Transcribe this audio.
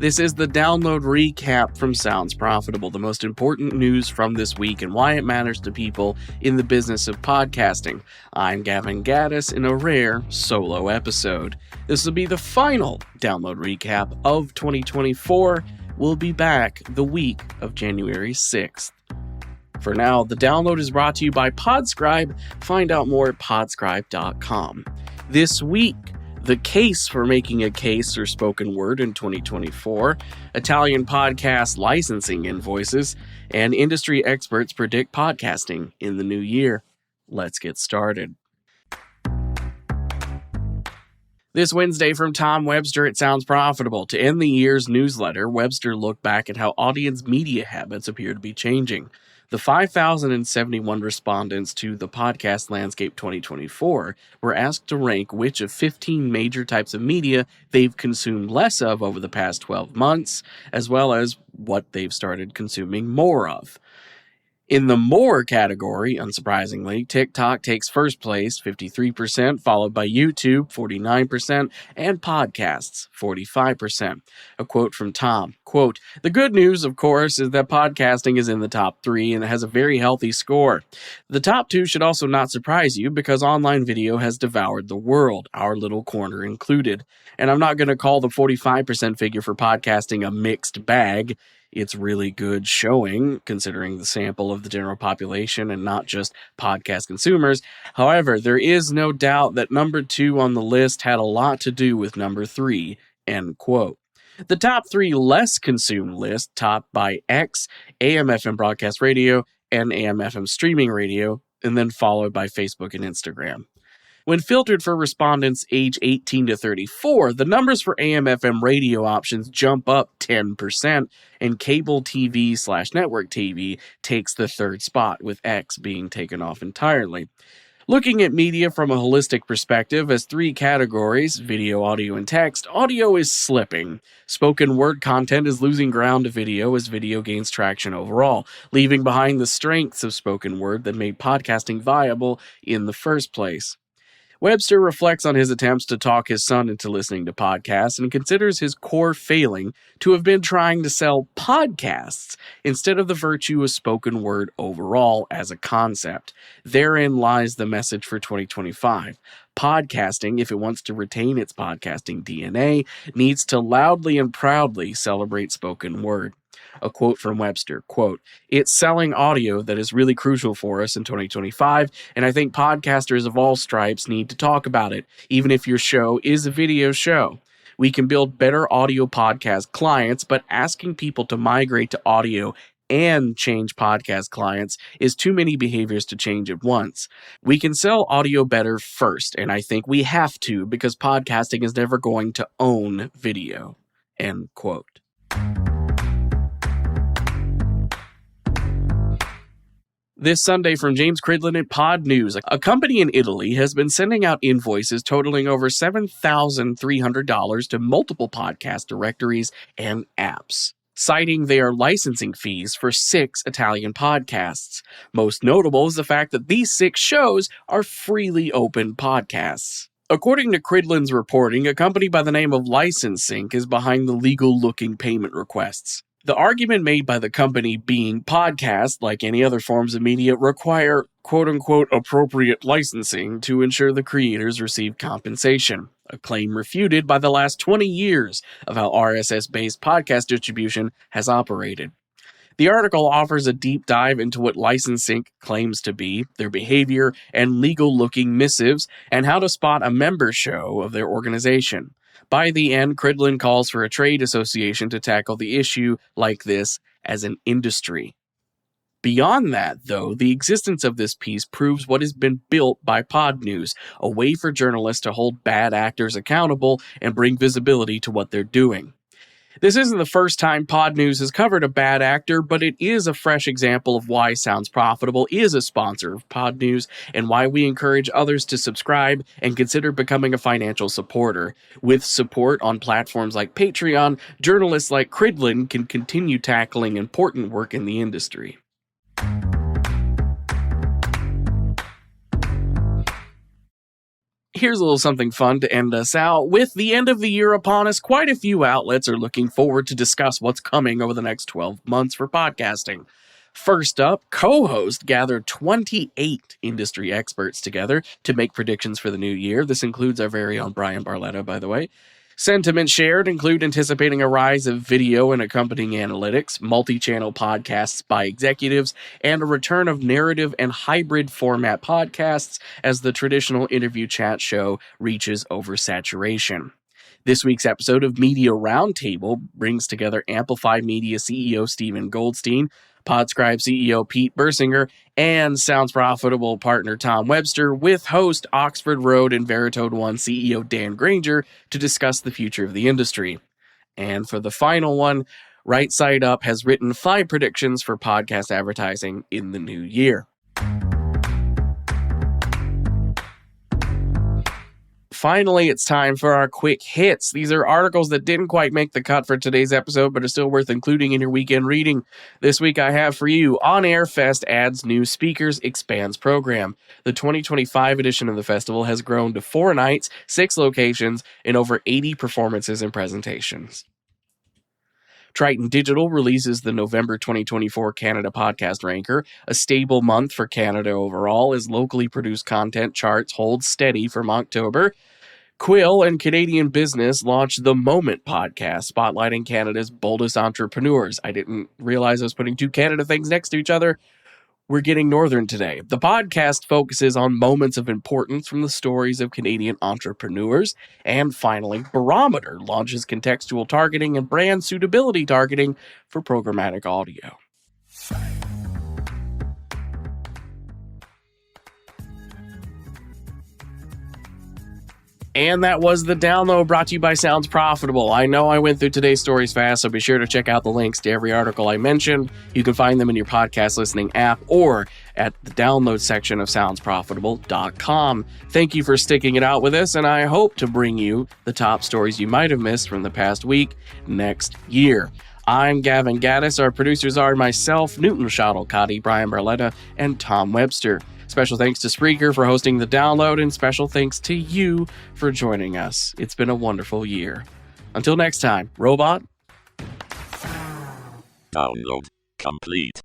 This is the download recap from Sounds Profitable, the most important news from this week and why it matters to people in the business of podcasting. I'm Gavin Gaddis in a rare solo episode. This will be the final download recap of 2024. We'll be back the week of January 6th. For now, the download is brought to you by Podscribe. Find out more at podscribe.com. This week, the case for making a case or spoken word in 2024, Italian podcast licensing invoices, and industry experts predict podcasting in the new year. Let's get started. This Wednesday from Tom Webster at Sounds Profitable. To end the year's newsletter, Webster looked back at how audience media habits appear to be changing. The 5,071 respondents to the Podcast Landscape 2024 were asked to rank which of 15 major types of media they've consumed less of over the past 12 months, as well as what they've started consuming more of. In the more category, unsurprisingly, TikTok takes first place, 53%, followed by YouTube, 49%, and podcasts, 45%. A quote from Tom, quote, "The good news, of course, is that podcasting is in the top 3 and has a very healthy score. The top 2 should also not surprise you because online video has devoured the world, our little corner included. And I'm not going to call the 45% figure for podcasting a mixed bag. It's really good showing, considering the sample of the general population and not just podcast consumers. However, there is no doubt that number 2 on the list had a lot to do with number 3, end quote. The top 3 less consumed list, topped by X, AM/FM broadcast radio, and AM/FM streaming radio, and then followed by Facebook and Instagram. When filtered for respondents age 18 to 34, the numbers for AM/FM radio options jump up 10%, and cable TV/network TV takes the third spot, with X being taken off entirely. Looking at media from a holistic perspective as 3 categories, video, audio, and text, audio is slipping. Spoken word content is losing ground to video as video gains traction overall, leaving behind the strengths of spoken word that made podcasting viable in the first place. Webster reflects on his attempts to talk his son into listening to podcasts and considers his core failing to have been trying to sell podcasts instead of the virtue of spoken word overall as a concept. Therein lies the message for 2025. Podcasting, if it wants to retain its podcasting DNA, needs to loudly and proudly celebrate spoken word. A quote from Webster, quote, "It's selling audio that is really crucial for us in 2025, and I think podcasters of all stripes need to talk about it, even if your show is a video show. We can build better audio podcast clients, but asking people to migrate to audio and change podcast clients is too many behaviors to change at once. We can sell audio better first, and I think we have to because podcasting is never going to own video," end quote. This Sunday from James Cridlin at Pod News, a company in Italy has been sending out invoices totaling over $7,300 to multiple podcast directories and apps, citing their licensing fees for 6 Italian podcasts. Most notable is the fact that these 6 shows are freely open podcasts. According to Cridlin's reporting, a company by the name of Licensing is behind the legal-looking payment requests. The argument made by the company being podcasts, like any other forms of media, require quote-unquote appropriate licensing to ensure the creators receive compensation, a claim refuted by the last 20 years of how RSS-based podcast distribution has operated. The article offers a deep dive into what licensing claims to be, their behavior and legal-looking missives, and how to spot a member show of their organization. By the end, Cridlin calls for a trade association to tackle the issue like this as an industry. Beyond that, though, the existence of this piece proves what has been built by Pod News, a way for journalists to hold bad actors accountable and bring visibility to what they're doing. This isn't the first time Pod News has covered a bad actor, but it is a fresh example of why Sounds Profitable is a sponsor of Pod News and why we encourage others to subscribe and consider becoming a financial supporter. With support on platforms like Patreon, journalists like Cridlin can continue tackling important work in the industry. Here's a little something fun to end us out. With the end of the year upon us, quite a few outlets are looking forward to discuss what's coming over the next 12 months for podcasting. First up, Co-Host gathered 28 industry experts together to make predictions for the new year. This includes our very own Brian Barletta, by the way. Sentiments shared include anticipating a rise of video and accompanying analytics, multi-channel podcasts by executives, and a return of narrative and hybrid format podcasts as the traditional interview chat show reaches oversaturation. This week's episode of Media Roundtable brings together Amplify Media CEO Stephen Goldstein, Podscribe CEO Pete Bersinger, and Sounds Profitable partner Tom Webster with host Oxford Road and Veritone One CEO Dan Granger to discuss the future of the industry. And for the final one, Right Side Up has written 5 predictions for podcast advertising in the new year. Finally, it's time for our quick hits. These are articles that didn't quite make the cut for today's episode, but are still worth including in your weekend reading. This week I have for you, On Air Fest adds new speakers, expands program. The 2025 edition of the festival has grown to 4 nights, 6 locations, and over 80 performances and presentations. Triton Digital releases the November 2024 Canada Podcast Ranker, a stable month for Canada overall as locally produced content charts hold steady from October. Quill and Canadian Business launched the Moment podcast, spotlighting Canada's boldest entrepreneurs. I didn't realize I was putting 2 Canada things next to each other. We're getting northern today. The podcast focuses on moments of importance from the stories of Canadian entrepreneurs. And finally, Barometer launches contextual targeting and brand suitability targeting for programmatic audio. And that was the download brought to you by Sounds Profitable. I know I went through today's stories fast, so be sure to check out the links to every article I mentioned. You can find them in your podcast listening app or at the download section of soundsprofitable.com. Thank you for sticking it out with us, and I hope to bring you the top stories you might have missed from the past week next year. I'm Gavin Gaddis. Our producers are myself, Newton Shottelcotti, Brian Barletta, and Tom Webster. Special thanks to Spreaker for hosting the download, and special thanks to you for joining us. It's been a wonderful year. Until next time, Robot. Download complete.